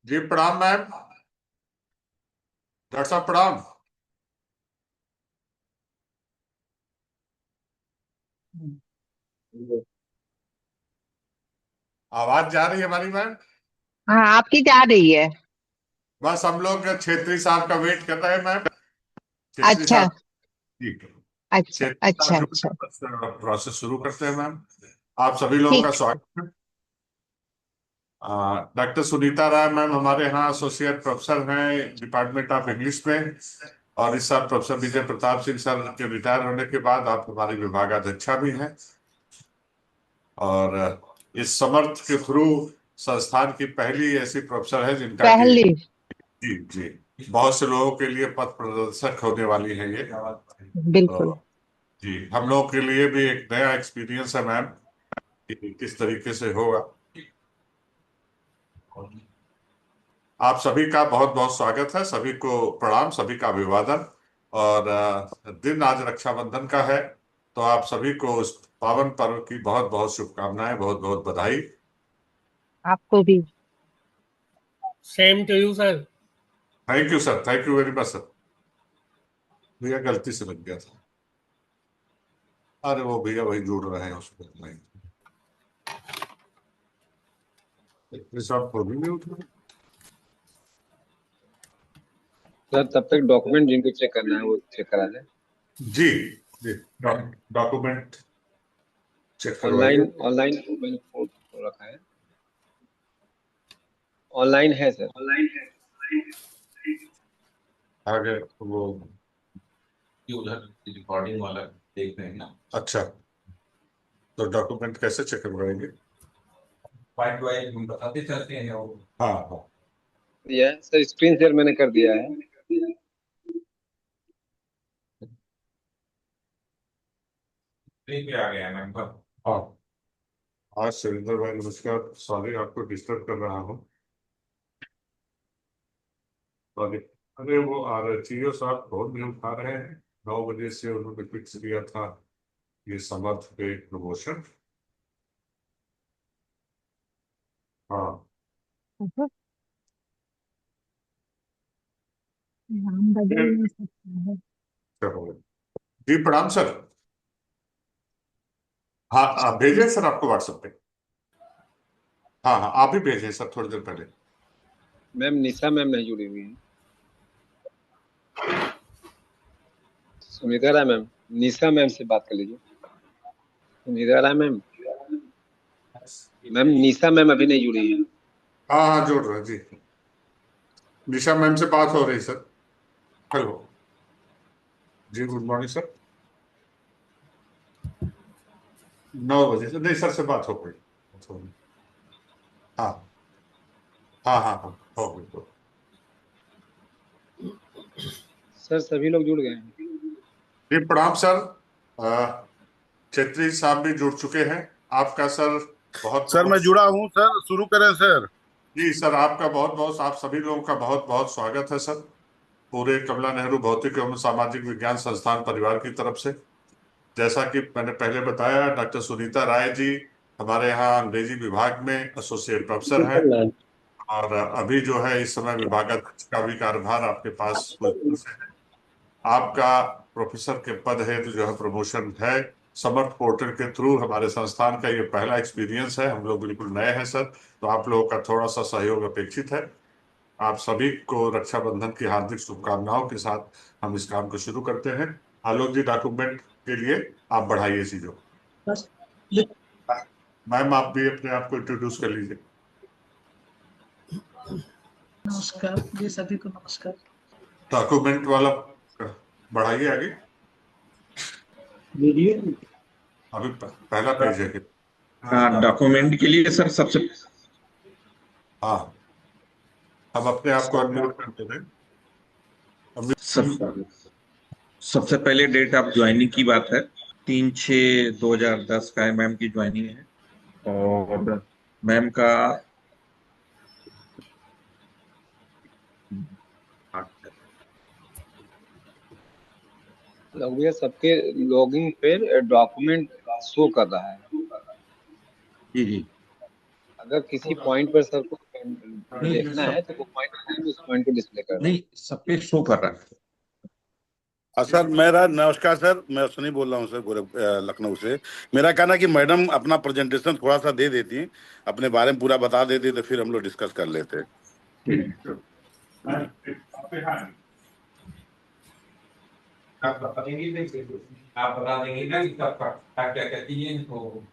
जी प्रणाम ma'am. Doctor साहब प्रणाम। आवाज जा रही है हमारी मैम? हाँ, आपकी जा रही है। बस हम लोग छेत्री साहब का वेट कर रहे हैं मैम। छेत्री अच्छा। साहब। ठीक है। अच्छा छेत्री अच्छा साहब जुड़ अच्छा। गए, बस प्रोसेस शुरू करते हैं मैम। आप सभी लोगों का ठीक। स्वागत है। डॉक्टर सुनीता राय मैम हमारे यहाँ एसोसिएट प्रोफेसर हैं डिपार्टमेंट ऑफ इंग्लिश में। और इस साल प्रोफेसर विजय प्रताप सिंह सर के रिटायर होने के बाद आप हमारी विभागाध्यक्षा भी हैं। और इस समर्थ के थ्रू संस्थान की पहली ऐसी प्रोफेसर है जिनका कि पहली। जी जी बहुत से लोगों के लिए पथ प्रदर्शक होने वाली है ये। बिल्कुल। तो जी हम लोगों के लिए भी एक नया एक्सपीरियंस है मैम कि किस तरीके से होगा। आप सभी का बहुत बहुत स्वागत है, सभी को प्रणाम, सभी का अभिवादन। और दिन आज रक्षाबंधन का है, तो आप सभी को उस पावन पर्व की बहुत बहुत शुभकामनाएं, बहुत बहुत बधाई। आपको भी। Same to you sir. Thank you sir, thank you very much sir. भैया गलती से लग गया था। अरे वो भैया वही जुड़ रहे हैं उसको नहीं। रिसॉर्ट को भी नहीं उठ रहे। सर तब तक डॉक्यूमेंट जिनको चेक करना है वो चेक करा लें। जी जी डॉक्यूमेंट चेक करवाइए। ऑनलाइन ऑनलाइन मैंने फोटो रखा है। ऑनलाइन है सर। आगे वो ये उधर रिकॉर्डिंग वाला देख रहे हैं ना। अच्छा, तो डॉक्यूमेंट कैसे चेक करवाएंगे? पॉइंट वाइज हम बताते चलते हैं वो। हाँ हाँ। दिया है सर, स्क्रीन शेयर मैंने कर दिया है। ठीक है, आ गया नंबर। हाँ। आज सुरेंद्र भाई नमस्कार, सॉरी आपको डिस्टर्ब कर रहा हूँ। सॉरी। अरे वो आरटीओ साहब फोन नहीं उठा रहे हैं। 9 बजे से उन्होंने फिक्स किया था ये समर्थ पे प्रमोशन। हाँ। नाम बदल नहीं सकता है। चलो। जी प्रणाम सर। हाँ आप भेजे सर आपको व्हाट्सएप पे। हाँ हाँ आप ही भेजे सर थोड़ी देर पहले। मैम निशा मैम नहीं जुड़ी हुई है। सुनीता राय मैम, निशा मैम से बात कर लीजिए। सुनीता राय मैम, मैम निशा मैम अभी नहीं जुड़ी है। हाँ हाँ जोड़ रहे हैं जी। निशा मैम से बात हो रही सर। हेलो। जी गुड मॉर्निंग सर। 9 बजे से नहीं सर से बात हो गई। हाँ हाँ हाँ हाँ हो गई तो। सर सभी लोग जुड़ गए हैं। जी प्रणाम सर। छेत्री साहब भी जुड़ चुके हैं। आपका सर बहुत सर बहुत। मैं जुड़ा हूँ सर, शुरू करें सर। जी सर आपका बहुत बहुत, आप सभी लोगों का बहुत बहुत स्वागत है सर, पूरे कमला नेहरू भौतिक एवं सामाजिक विज्ञान संस्थान परिवार की तरफ से। जैसा कि मैंने पहले बताया, डॉक्टर सुनीता राय जी हमारे यहाँ अंग्रेजी विभाग में एसोसिएट प्रोफेसर हैं। और अभी जो है इस समय विभागाध्यक्ष का भी कार्यभार आपके पास कुछ दिन से है। आपका प्रोफेसर के पद है तो जो है प्रमोशन है। समर्थ पोर्टल के थ्रू हमारे संस्थान का ये पहला एक्सपीरियंस है, हम लोग बिल्कुल नए हैं सर, तो आप लोगों का थोड़ा सा सहयोग अपेक्षित है। आप सभी को रक्षाबंधन की हार्दिक शुभकामनाओं के साथ हम इस काम को शुरू करते हैं। आलोक जी डॉक्यूमेंट के लिए आप बढ़ाइए चीजों को। मैम आप भी अपने आप को इंट्रोड्यूस कर लीजिए। नमस्कार जी, सभी को नमस्कार। डॉक्यूमेंट वाला बढ़ाइए आगे। वीडियो। अभी पहला पेज है कि? हाँ, डॉक्यूमेंट के लिए सर सबसे हाँ हम अपने आप को अनम्यूट करते हैं। सब सबसे पहले डेट ऑफ ज्वाइनिंग की बात है। 3/6/2010 का है मैम की ज्वाइनिंग है। और मैम का लग भैया सबके लॉगिंग पे डॉक्यूमेंट शो कर रहा है। जी जी अगर किसी पॉइंट पर सर को देखना है तो वो पॉइंट उस पॉइंट को डिस्प्ले कर नहीं, सब पे शो कर रहा है। सर मेरा नमस्कार सर, मैं सुनी बोल रहा हूँ सर, लखनऊ से। मेरा कहना है कि मैडम अपना प्रेजेंटेशन थोड़ा सा दे देती, अपने बारे में पूरा बता देती, तो फिर हम लोग डिस्कस कर लेते। आप बता देंगे ना कि कब क्या क्या कहती है तो।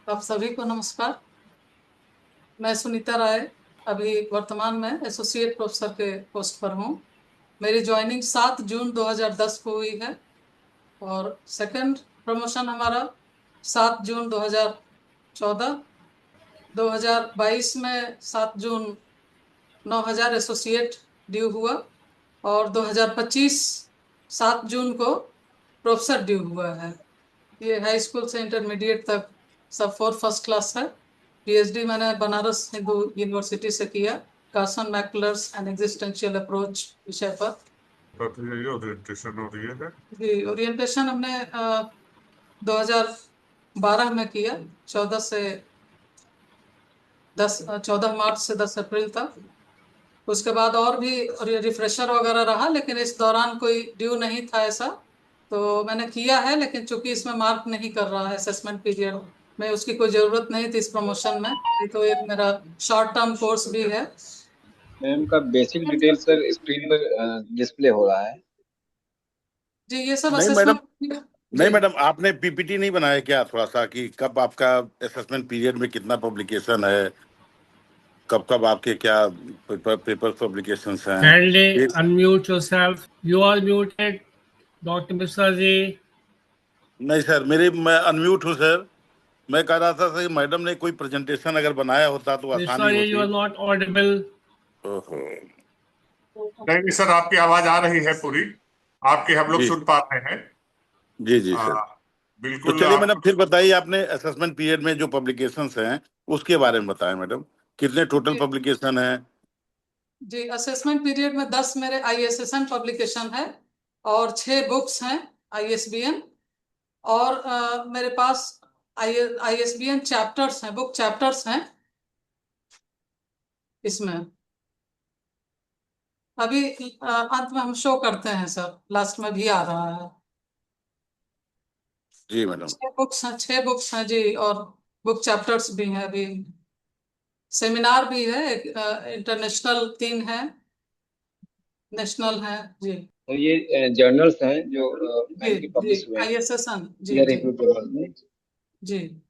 आप सभी को नमस्कार। मैं सुनीता राय, अभी वर्तमान में एसोसिएट प्रोफेसर के पोस्ट पर हूँ। मेरी ज्वाइनिंग 7 जून 2010 को हुई है और सेकंड प्रमोशन हमारा 7 जून 2014। 2022 में 7 जून 9000 एसोसिएट ड्यू हुआ और 2025 7 जून को प्रोफेसर ड्यू हुआ है। ये हाई स्कूल से इंटरमीडिएट तक सब 4 फर्स्ट क्लास है। पीएचडी मैंने बनारस हिंदू यूनिवर्सिटी से किया, कार्सन मैकुलर्स एंड एग्जिस्टेंशियल अप्रोच विषय पर। ओरिएंटेशन हो रही है जी, ओरिएंटेशन हमने 2012 में किया, 14 मार्च से 10 अप्रैल तक। उसके बाद और भी रिफ्रेशर वगैरह रहा, लेकिन इस दौरान कोई ड्यू नहीं था ऐसा, तो मैंने किया है। लेकिन चूंकि इसमें मार्क नहीं कर रहा है असेसमेंट पीरियड में, उसकी कोई जरूरत नहीं थी इस प्रमोशन में। ये तो एक मेरा शॉर्ट टर्म कोर्स भी है। मैम का बेसिक डिटेल सर स्क्रीन पर डिस्प्ले हो रहा है। जी, ये सब नहीं मैडम, असेसमेंट। नहीं मैडम, आपने पीपीटी नहीं बनाया क्या थोड़ा सा, कि कब आपका असेसमेंट पीरियड में कितना पब्लिकेशन है, कब कब आपके क्या पेपर पब्लिकेशंस हैं? Kindly unmute yourself. You are muted, Dr. Mishra ji. नहीं सर, मैं अनम्यूट हूँ सर। मैं कह रहा था सर, मैडम ने कोई प्रेजेंटेशन अगर बनाया होता तो Mishra आसानी ji, you are होती। not audible. ओहो। नहीं सर, आपकी आवाज आ रही है पूरी, आपकी हम लोग जी सुन पा रहे हैं। जी जी सर। तो बिल्कुल चलिए आप। मैडम, फिर बताइए, आपने असेसमेंट पीरियड में जो पब्लिकेशंस हैं उसके बारे में बताएं मैडम, कितने टोटल पब्लिकेशन है? जी, असेसमेंट पीरियड में 10 मेरे ISSN पब्लिकेशन है और 6 बुक्स हैं ISBN, और मेरे पास ISBN चैप्टर्स हैं, बुक चैप्टर्स हैं इसमें। अभी अंत में हम शो करते हैं सर, लास्ट में भी आ रहा है। जी मैडम। 6 बुक्स हैं जी, और बुक चैप्टर्स भी हैं। अभी सेमिनार भी है, इंटरनेशनल 3 है, नेशनल है जी। तो ये जर्नल्स हैं जो जी मैम की पब्लिश जी, हुए हैं ISSN जी पीयर जी रिव्यू जर्नल में। जी।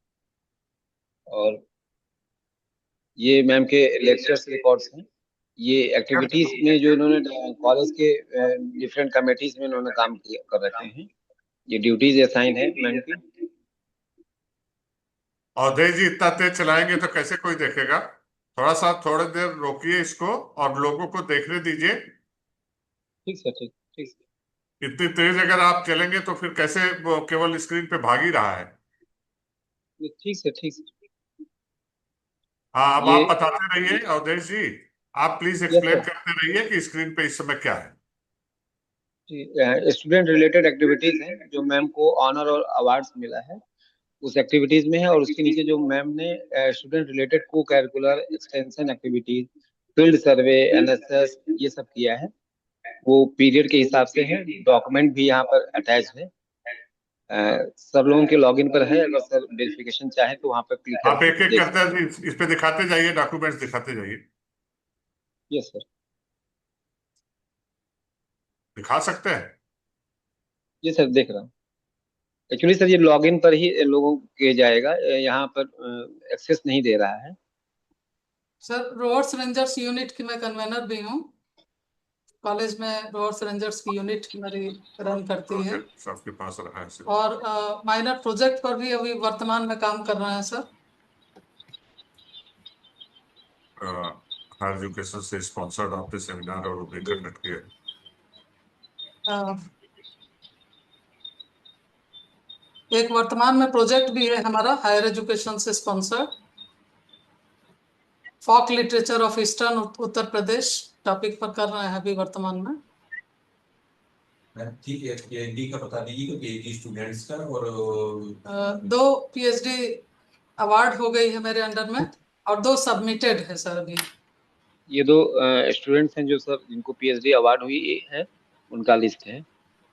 और ये मैम के लेक्चर्स रिकॉर्ड्स हैं। ये एक्टिविटीज में जो इन्होंने कॉलेज के डिफरेंट कमेटीज में इन्होंने काम किया कर रखे हैं। ये ड्यूटीज असाइन है मैम की। अवधेश जी, इतना तेज चलाएंगे तो कैसे कोई देखेगा? थोड़ी देर रोकिए इसको और लोगों को देखने दीजिए। ठीक सर, ठीक ठीक सर। इतनी तेज अगर आप चलेंगे तो फिर कैसे वो केवल स्क्रीन पे भाग ही रहा है। ठीक सर, ठीक सर। हाँ, अब ये आप बताते रहिए अवधेश जी। आप प्लीज यस एक्सप्लेन सर। करते रहिए कि स्क्रीन पे इस समय क्या है। स्टूडेंट रिलेटेड एक्टिविटीज हैं जो मैम को ऑनर और अवार्ड्स मिला है, उस एक्टिविटीज में है। और उसके नीचे जो मैम ने स्टूडेंट रिलेटेड को curricular extension activities, field survey, NSS ये सब किया है, वो पीरियड के हिसाब से है। डॉक्यूमेंट भी यहाँ पर अटैच है। सब लोगों के लॉगिन पर है। अगर सर वेरिफिकेशन चाहे तो वहाँ पर क्लिक आप करके एक एक देख करते सकते हैं। इस पे दिखाते जाइए, डॉक्यूमेंट्स दिखाते जाइए। Yes sir. दिखा सकते हैं। ये सर देख रहा हूँ। एक्चुअली सर ये लॉगिन पर ही लोगों के जाएगा, यहाँ पर एक्सेस नहीं दे रहा है। सर, रोड्स रेंजर्स यूनिट की मैं कन्वेनर भी हूँ। कॉलेज में रोड्स रेंजर्स की यूनिट मेरी रन करती है, सबके पास रहा है सर। और माइनर प्रोजेक्ट पर भी अभी वर्तमान में काम कर रहे हैं सर। हायर एजुकेशन से स्पॉन्सर्ड आपने सेमिनार और भी कंडक्ट किया। एक वर्तमान में प्रोजेक्ट भी है हमारा हायर एजुकेशन से sponsored, folk literature of eastern Uttar Pradesh topic पर कर रहे हैं अभी वर्तमान में। ठीक है, PhD का बता दीजिए, PhD स्टूडेंट्स का। और 2 PhD अवार्ड हो गई है मेरे अंडर में, और 2 सबमिटेड है सर अभी। ये 2 स्टूडेंट्स हैं जो सर जिनको पीएचडी अवार्ड हुई है, उनका लिस्ट है।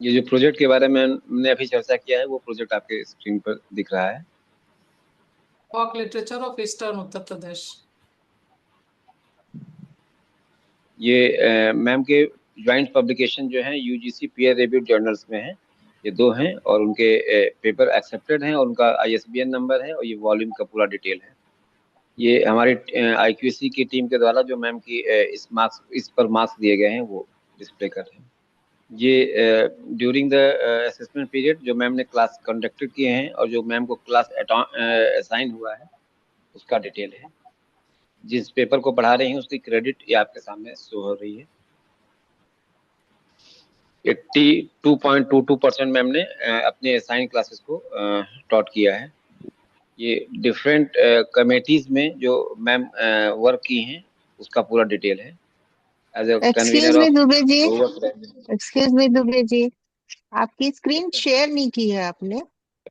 ये जो प्रोजेक्ट के बारे में हमने अभी चर्चा किया है वो प्रोजेक्ट आपके स्क्रीन पर दिख रहा है। Fock literature of eastern Uttar प्रदेश। ये मैम के ज्वाइंट पब्लिकेशन जो है यूजीसी पीयर रिव्यूड जर्नल्स में है, ये 2 हैं और उनके पेपर एक्सेप्टेड हैं और उनका आईएसबीएन नंबर है और ये वॉल्यूम का पूरा डिटेल है। ये हमारे आईक्यूसी की टीम के द्वारा जो मैम की इस पर मार्क्स दिए गए हैं वो डिस्प्ले कर रहे हैं। ये ड्यूरिंग द असेसमेंट पीरियड जो मैम ने क्लास कंडक्टेड किए हैं और जो मैम को क्लास असाइन हुआ है उसका डिटेल है। जिस पेपर को पढ़ा रही हैं उसकी क्रेडिट ये आपके सामने शो हो रही है। 82.22% मैम ने अपने असाइन क्लासेस को टॉट किया है। ये डिफरेंट कमेटीज में जो मैम वर्क की हैं उसका पूरा डिटेल है। As a excuse convenor me of Dubey ji, just excuse me Dubey ji, आपकी स्क्रीन शेयर नहीं की है आपने,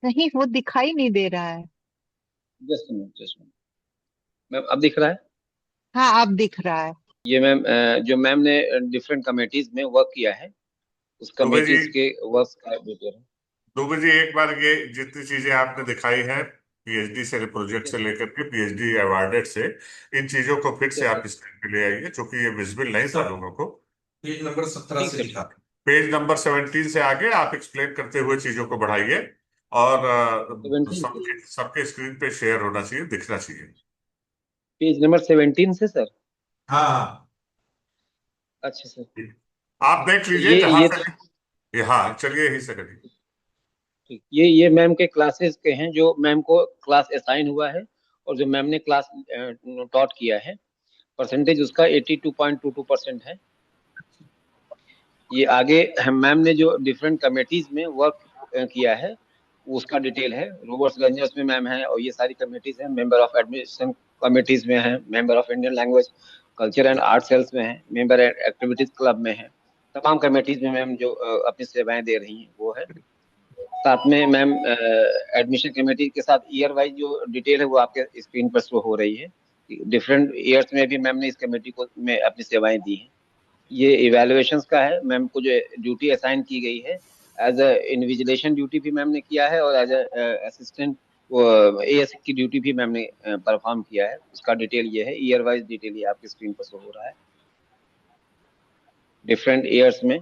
नहीं वो दिखाई नहीं दे रहा है। जस्ट मैम अब दिख रहा है। हाँ अब दिख रहा है। ये मैम जो मैम ने डिफरेंट कमेटीज में वर्क किया है उस दुबे जी, कमेटीज के वर्क का डिटेल है। दुबे जी एक बार ये जितनी चीजें आपने दिखाई है पीएचडी से प्रोजेक्ट से लेकर के पीएचडी अवार्डेड से, इन चीजों को फिर से आप स्क्रीन पे ले आइए क्योंकि ये विजिबल नहीं था लोगों को। पेज नंबर 17 से लिखा। पेज नंबर 17 से आगे आप एक्सप्लेन करते हुए चीजों को बढ़ाइए और 17 सबके स्क्रीन पे शेयर होना चाहिए, दिखना चाहिए। पेज नंबर 17 से सर। हाँ अच्छा सर। आप देख लीजिए ये जहां ये से हाँ चलिए यही से करिए। ठीक, ये मैम के क्लासेस के हैं जो मैम को क्लास असाइन हुआ है और जो मैम ने क्लास टॉट किया है। परसेंटेज उसका 82.22% है। ये आगे मैम ने जो डिफरेंट कमेटीज में वर्क किया है उसका डिटेल है। रोबर्ट्स गंजर्स में मैम है और ये सारी कमेटीज हैं। मेंबर ऑफ एडमिशन कमेटीज में है, member of Indian language culture and art cells में है, मेंबर एक्टिविटीज क्लब में है। तमाम कमेटीज में मैम जो अपनी सेवाएं दे रही हैं वो है। साथ में मैम एडमिशन कमेटी के साथ ईयर वाइज जो डिटेल है वो आपके स्क्रीन पर शो हो रही है। डिफरेंट ईयर्स में भी मैम ने इस कमेटी को में अपनी सेवाएं दी हैं। ये इवैल्यूएशंस का है। मैम को जो ड्यूटी असाइन की गई है एज अ इन्विजिलेशन ड्यूटी भी मैम ने किया है और एज अ असिस्टेंट एएस की ड्यूटी भी मैम ने परफॉर्म किया है। उसका डिटेल ये है। ईयर वाइज डिटेल ये आपकी स्क्रीन पर शो हो रहा है। डिफरेंट ईयर्स में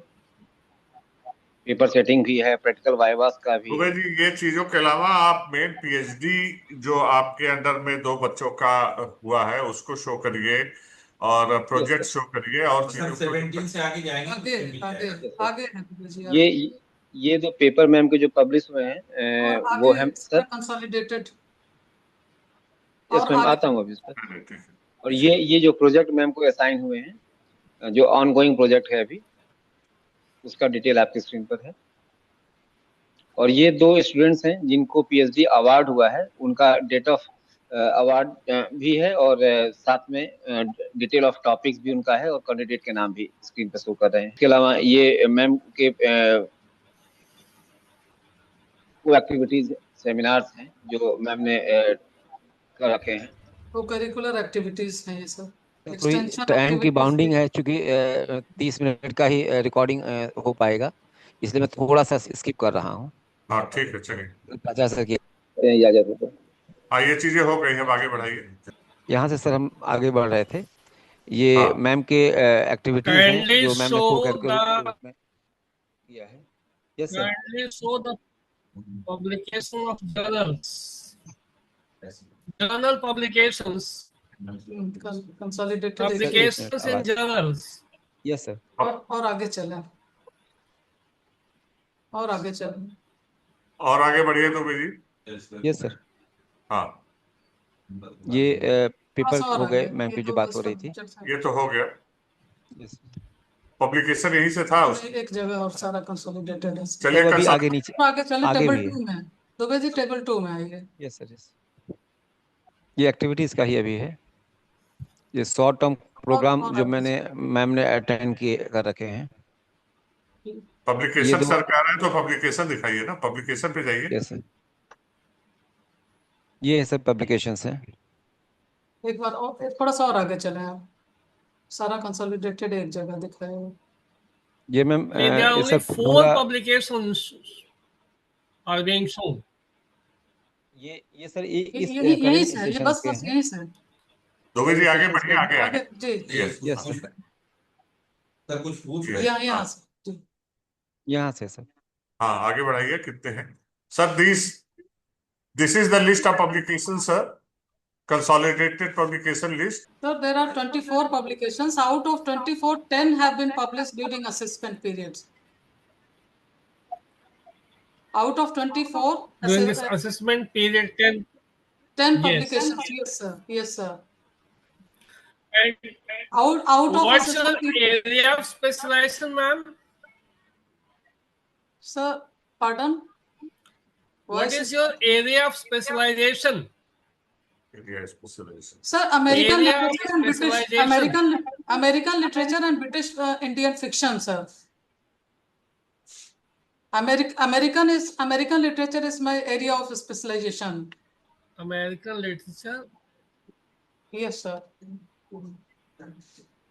पेपर सेटिंग भी है, प्रैक्टिकल वाइवास का भी दुबे है। जी ये चीजों के अलावा आप मेन पीएचडी जो आपके अंडर में 2 बच्चों का हुआ है उसको शो करिए और यस प्रोजेक्ट सर। शो करिए और चीजों को 17 से आगे जाएंगे आगे तो मिल आगे जाएगा। Yes sir. आगे है जी ये आगे। ये जो पेपर मैम के जो पब्लिश हुए हैं और वो आगे है इसका सर। कंसोलिडेटेड यस और मैम आगे आता हूँ अभी इस पर। ठीक है। और ये जो प्रोजेक्ट मैम को असाइन हुए हैं जो ऑनगोइंग प्रोजेक्ट है अभी उसका डिटेल आपकी स्क्रीन पर है। और ये 2 स्टूडेंट्स हैं जिनको पीएचडी अवार्ड हुआ है, उनका डेट ऑफ अवार्ड भी है और साथ में डिटेल ऑफ टॉपिक्स भी उनका है और कैंडिडेट के नाम भी स्क्रीन पर शो कर रहे हैं। इसके अलावा ये मैम के को एक्टिविटीज सेमिनार्स हैं जो मैम ने कर रखे हैं। को करिकुलर एक्टिविटीज हैं ये सब। थोड़ी एक्सटेंशन टाइम की बाउंडिंग एक्टिविटीज है क्योंकि 30 मिनट का ही रिकॉर्डिंग हो पाएगा, इसलिए मैं थोड़ा सा स्किप कर रहा हूँ। हाँ ठीक है चलिए। 50 सके इजाजत है। हाँ ये चीजें हो गई हैं, अब आगे बढ़ाइए। यहाँ से सर हम आगे बढ़ रहे थे। ये हाँ मैम के एक्टिविटीज हैं Kindly जो मैम ने को show करिकुलर के the रूप में किया है। Yes sir. kindly show the publication of journals. Journal publications. Consolidated Publications in journals. Yes sir. और आगे चलें और आगे चलें। और आगे बढ़िए दुबे जी। Yes sir. हाँ ये पेपर थोड़ा सा और हो गए आगे, मैम ये की जो तो बात बस हो रही थी। ये तो हो गया। यस पब्लिकेशन यहीं से था उस एक जगह और सारा कंसोलिडेटेड है। चलिए सब अभी कंसल्ट आगे नीचे तो आगे चलें, आगे टेबल भी है। 2 में। दुबे जी टेबल 2 में आइए। Yes sir yes. ये एक्टिविटीज का ही अभी है। ये शॉर्ट टर्म प्रोग्राम और जो आगे मैंने मैम ने अटेंड किए कर रखे हैं। ये पब्लिकेशन 2 सर कह रहे हैं तो पब्लिकेशन दिखाइए ना, पब्लिकेशन पे जाइए। Yes sir. ये सब पब्लिकेशंस हैं। एक बार और थोड़ा सा और आगे चले आप, सारा कंसोलिडेटेड एक जगह दिख रहा है। ये ma'am There are only sir 4 पूरा publications are being shown. ये सर इस यही करंट से है, ये सेशन बस के बस हैं। यही से है। दोगे जी, आगे सेशंस बढ़िए, के आगे आगे। आगे जी यस यस सर, सर कुछ पूछ रहे हैं? यहाँ से जी। यहाँ से सर। हाँ, आगे बढ़ाइए, कितने हैं sir? This is the list of publication sir, consolidated publication list. So there are 24 publications. Out of 24, 10 have been published during assessment periods. Out of 24, During this assessment period, 10. 10 Yes. publications. Yes, sir. Yes, sir. And Out of what's your assessment period. area of specialization, ma'am? Sir, pardon? What is your area of specialization? Area specialization. Sir, American Area of literature and British specialization. American literature and British Indian fiction, sir. American literature is my area of specialization. American literature. Yes, sir.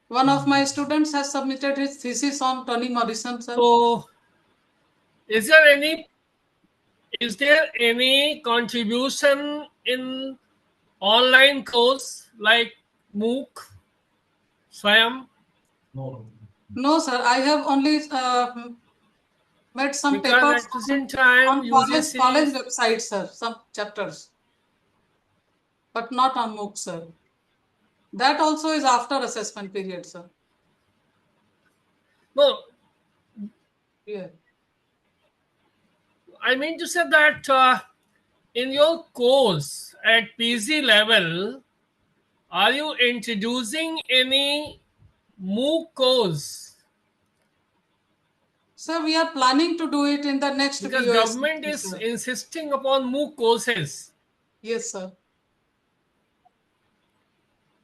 One of my students has submitted his thesis on Toni Morrison, sir. So, is there any contribution in online course like MOOC, Swayam? No, sir. I have only made some Because papers at the same time, on college UGC website, sir. Some chapters, but not on MOOC, sir. That also is after assessment period, sir. No, Yeah. I mean to say that in your course at PG level, are you introducing any MOOC course? Sir, we are planning to do it in the next Because BOS, government is sir. insisting upon MOOC courses. Yes, sir.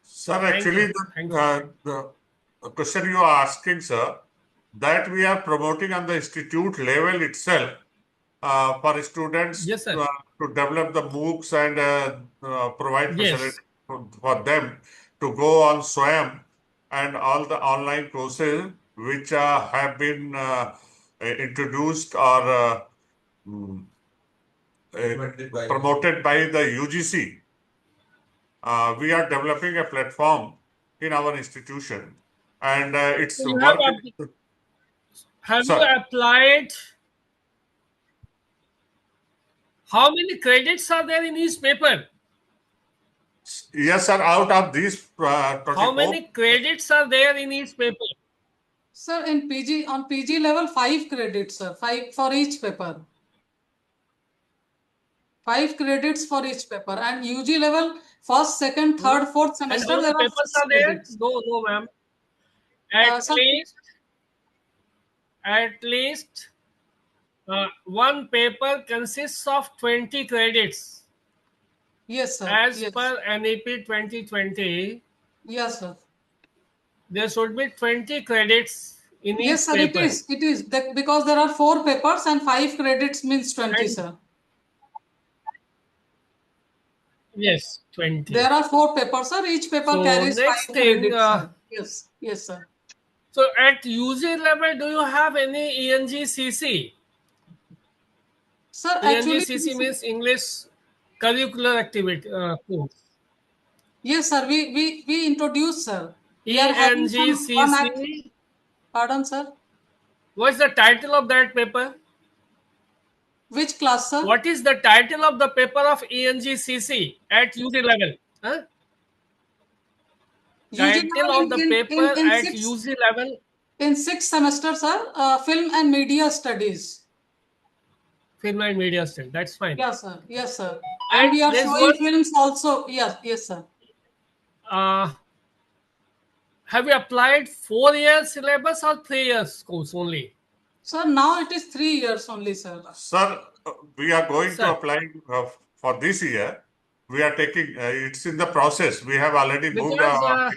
Sir, Thank actually, you. Thank you. the question you are asking, sir, that we are promoting on the institute level itself for students Yes, sir. to develop the MOOCs and provide Yes. facilities for them to go on SWAYAM and all the online courses which have been introduced or promoted by the UGC. We are developing a platform in our institution, and it's So you work. have Sir. you applied? How many credits are there in each paper? Yes, sir. Out of these 24, How many credits are there in each paper? Sir, in PG, on PG level, 5 credits, sir. 5 for each paper. 5 credits for each paper. And UG level, first, second, third, fourth And semester, all the there are papers 6 are there? credits. No, ma'am. Sir, At least one paper consists of 20 credits. yes, sir. As Yes. per NEP 2020, Yes, sir. there should be 20 credits in Yes, each sir, paper. it is. Because there are 4 papers and 5 credits means 20, And- sir. Yes, 20. There are 4 papers, sir. Each paper So carries 5 next thing, credits, sir. Yes, yes, sir. So at UG level, do you have any ENGCC? Sir, actually, ENGCC means English Curricular Activity course. yes, sir. We introduced, sir. We are having one act. ENGCC. Pardon, sir. What's the title of that paper? Which class, sir? What is the title of the paper of ENGCC at UG level? Huh? UG Title level of the in paper at sixth- UG level? In 6th semester, sir, film and media studies. Film and Media Studies. That's fine. Yes, sir. Yes, sir. And And we are there's showing one- films also. Yes, yes, sir. Have you applied 4-year syllabus or 3 years course only? Sir, now it is 3 years only, sir. Sir, we are going Sir. to apply for this year. We are taking, it's in the process. We have already moved. Because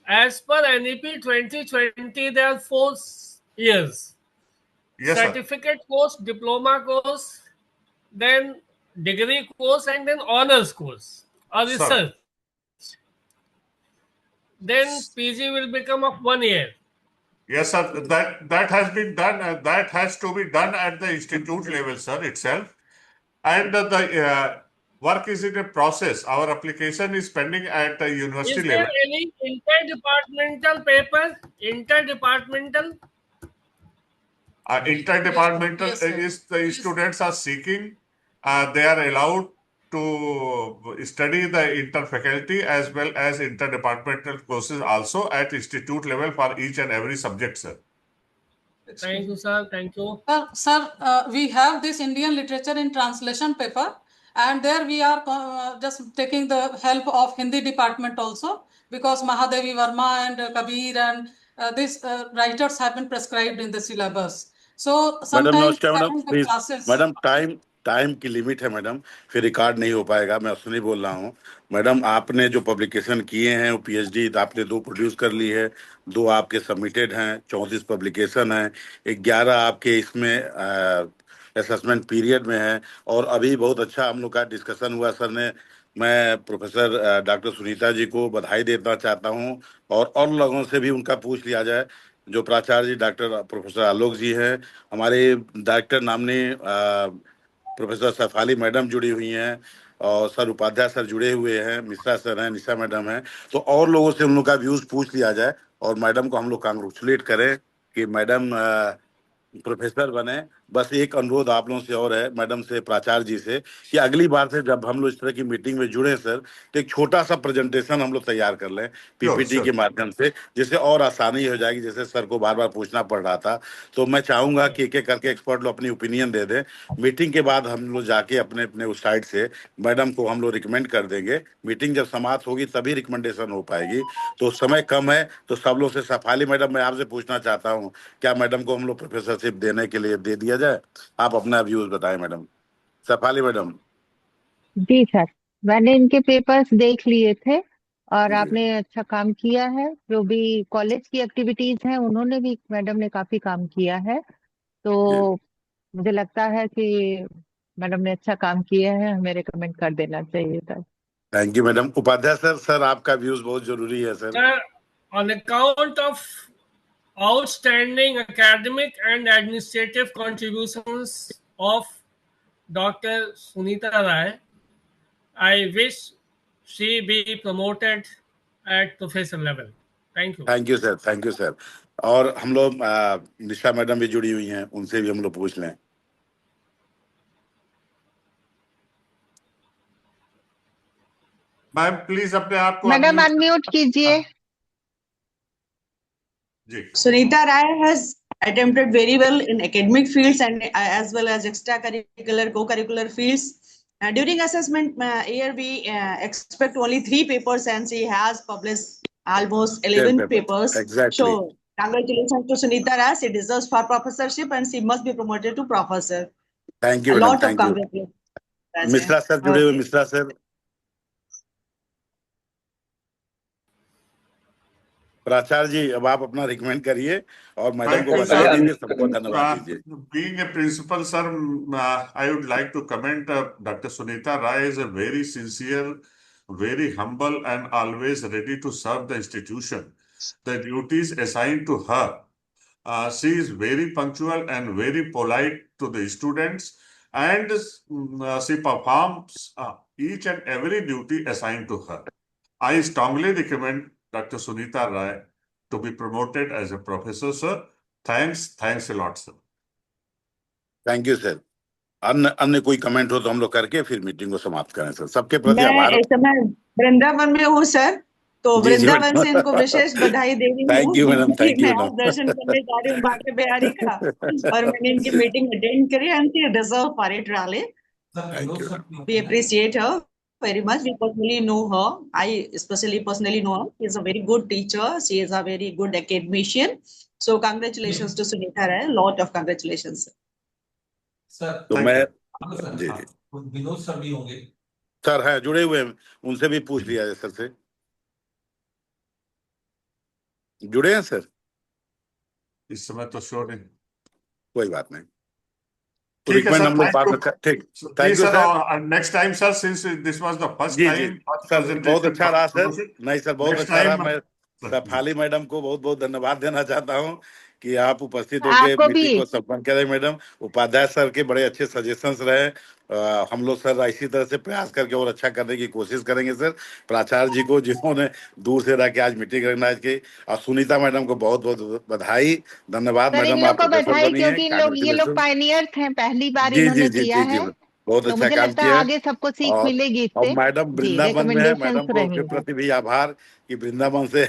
as per NEP 2020, there are 4 years. Yes, sir. Certificate course, diploma course, then degree course, and then honors course or Sir. research. then PG will become of 1 year. Yes, sir. That has been done. That has to be done at the institute level, sir, itself. And the work is in a process. Our application is pending at the Is university there level. any interdepartmental paper? Interdepartmental? Interdepartmental Yes, sir. is the students are seeking. They are allowed to study the interfaculty as well as interdepartmental courses also at institute level for each and every subject, sir. Thank you, sir. Thank you. Sir, we have this Indian literature in translation paper, and there we are just taking the help of Hindi department also, because Mahadevi Verma and Kabir and these writers have been prescribed in the syllabus. So madam sometimes नमस्कार madam, having the please classes. Madam, time की limit है madam, फिर record नहीं हो पाएगा। मैं अश्विनी बोल रहा हूँ। मैडम, आपने जो पब्लिकेशन किए हैं वो पीएचडी आपने 2 प्रोड्यूस कर ली है, 2 आपके सबमिटेड हैं, 34 पब्लिकेशन है, 11 आपके इसमें असेसमेंट पीरियड में है। और अभी बहुत अच्छा हम लोग का डिस्कशन हुआ सर ने। मैं प्रोफेसर डॉक्टर सुनीता जी को बधाई देना चाहता हूँ, और लोगों से भी उनका पूछ लिया जाए। जो प्राचार्य जी डॉक्टर प्रोफेसर आलोक जी हैं, हमारे डायरेक्टर नामनी प्रोफेसर सफाली मैडम जुड़ी हुई हैं, और सर उपाध्याय सर जुड़े हुए हैं, मिश्रा सर हैं, निशा मैडम हैं। तो और लोगों से उन लोग का व्यूज पूछ लिया जाए, और मैडम को हम लोग कांग्रेचुलेट करें कि मैडम प्रोफेसर बने। बस एक अनुरोध आप लोगों से और है, मैडम से, प्राचार्य जी से, कि अगली बार से जब हम लोग इस तरह की मीटिंग में जुड़े सर, तो एक छोटा सा प्रेजेंटेशन हम लोग तैयार कर लें पीपीटी के माध्यम से, जिससे और आसानी हो जाएगी। जैसे सर को बार बार पूछना पड़ रहा था, तो मैं चाहूंगा कि एक एक करके एक्सपर्ट लोग अपनी ओपिनियन दे दें। मीटिंग के बाद हम लोग जाके अपने अपने उस साइड से मैडम को हम लोग रिकमेंड कर देंगे। मीटिंग जब समाप्त होगी तभी रिकमेंडेशन हो पाएगी। तो समय कम है, तो सब लोग से सफाली मैडम, मैं आपसे पूछना चाहता हूँ, क्या मैडम को हम लोग प्रोफेसरशिप देने के लिए दे दिया जाए? आप अपना व्यूज बताएं मैडम। सफाली मैडम। जी सर, मैंने इनके पेपर्स देख लिए थे और आपने अच्छा काम किया है। जो भी कॉलेज की एक्टिविटीज हैं उन्होंने भी, मैडम ने काफी काम किया है। तो मुझे लगता है कि मैडम ने अच्छा काम किया है, हमें रिकमेंड कर देना चाहिए sir. Thank you madam. Upadhyay sir, sir आपका व्यूज बहुत जरूरी है sir. Sir, on account of outstanding academic and administrative contributions of Dr. Sunita Rai, I wish she be promoted at professor level. Thank you. Thank you sir, thank you sir. और हम लोग निशा madam भी जुड़ी हुई हैं, उनसे भी हम लोग पूछ लें। मैम प्लीज अपने आप को मैडम अनम्यूट कीजिए। जी। Sunita Rai has attempted very well in academic fields and as well as extracurricular, co-curricular fields. During assessment year, we expect only 3 papers, and she has published almost 11 papers. Exactly. So, congratulations to Sunita Rai. She deserves for professorship, and she must be promoted to professor. Thank you A madam, lot of thank you. congratulations. Mishra sir जुड़े हुए, Mishra sir. प्राचार्य जी, अब आप अपना recommend करिए और madam को बधाई दीजिए, सबको धन्यवाद दीजिए। Being a principal, sir, I would like to commend Dr. Sunita Rai is a very sincere, very humble, and always ready to serve the institution. The duties assigned to her, she is very punctual and very polite to the students, and she performs each and every duty assigned to her. I strongly recommend Dr. Sunita Rai to be promoted as a professor, sir. Thanks a lot, sir. Thank you sir. अन्य कोई comment हो तो हम लोग करके फिर meeting को समाप्त करें सर। सबके प्रति आभार। मैं इस समय वृंदावन में हूँ सर, तो वृंदावन से इनको विशेष बधाई दे रही हूँ। Thank you madam, thank you मैं आज दर्शन करने जा रही हूँ बांके बिहारी का, और मैंने इनकी मीटिंग अटेंड करी, and she deserve for it really. We appreciate her very much. We personally know her. I especially personally know her. She is a very good teacher. She is a very good academician. So congratulations to Sunita Rai. Lot of congratulations. Sir तो मैं जी Vinod sir भी होंगे sir, हैं जुड़े हुए हैं, उनसे भी पूछ लिया है सर से। जुड़े हैं सर? इस समय तो शो नहीं, कोई बात नहीं। ठीक है सर, हम लोग बात कर, ठीक, thank you sir. Next time sir, since this was the first time, sir बहुत अच्छा रहा सर। नहीं सर, बहुत अच्छा रहा। सफाली मैडम को बहुत बहुत धन्यवाद देना चाहता हूँ कि आप उपस्थित होकर आपको भी। मीटिंग को संपन्न करें। मैडम उपाध्याय सर के बड़े अच्छे सजेशंस रहे। हम लोग सर इसी तरह से प्रयास करके और अच्छा करने की कोशिश करेंगे सर। प्राचार्य जी को जिन्होंने दूर से रह के आज मीटिंग ऑर्गेनाइज की, और सुनीता मैडम को बहुत बहुत बधाई, धन्यवाद सर इन मैडम, लोग आप को प्रोफेसर बधाई, बनी है, क्योंकि इन लोग ये लोग कांग्रेचुलेशन। पायनियर्स हैं, पहली बार जी जी इन्होंने जी किया जी जी है, बहुत तो अच्छा मुझे काम लगता है किया है। आगे सबको सीख मिलेगी और इससे। मैडम जी, वृंदावन में है, मैडम रिकमेंडेशंस को के रहेंगे। प्रति भी आभार कि वृंदावन से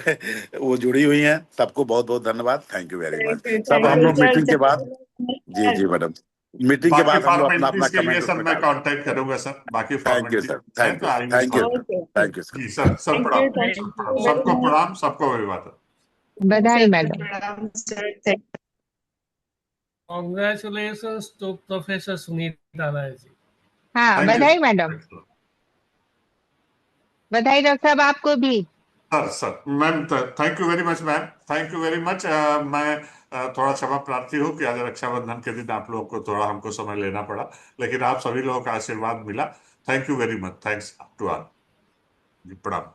वो जुड़ी हुई हैं। सबको बहुत बहुत धन्यवाद, थैंक यू वेरी मच। सब हम लोग सर। मीटिंग के बाद, जी जी मैडम, मीटिंग के बाकी बाद हम लोग अपना अपना फॉर्मेलिटीज के लिए कमेंट सर उसमें मैं डाल। कांटेक्ट करूंगा सर। बाकी थैंक यू फॉर्मेलिटीज सर, है थैंक तो you, I will thank you, okay thank you sir. जी सर, सब थैंक प्रणाम, यू सबको प्रणाम, सबको अभिवादन। बधाई मैडम। प्रणाम sir. Congratulations to Professor Sunita Rai ji. हाँ, थैंक यू बधाई मैडम, बधाई डॉक्टर साहब आपको भी। Sir ma'am, thank you very much ma'am, thank you very much. मैं थोड़ा क्षमा प्रार्थी हूँ कि आज रक्षाबंधन के दिन आप लोगों को थोड़ा हमको समय लेना पड़ा, लेकिन आप सभी लोगों का आशीर्वाद मिला। Thank you very much, thanks to all. प्रणाम।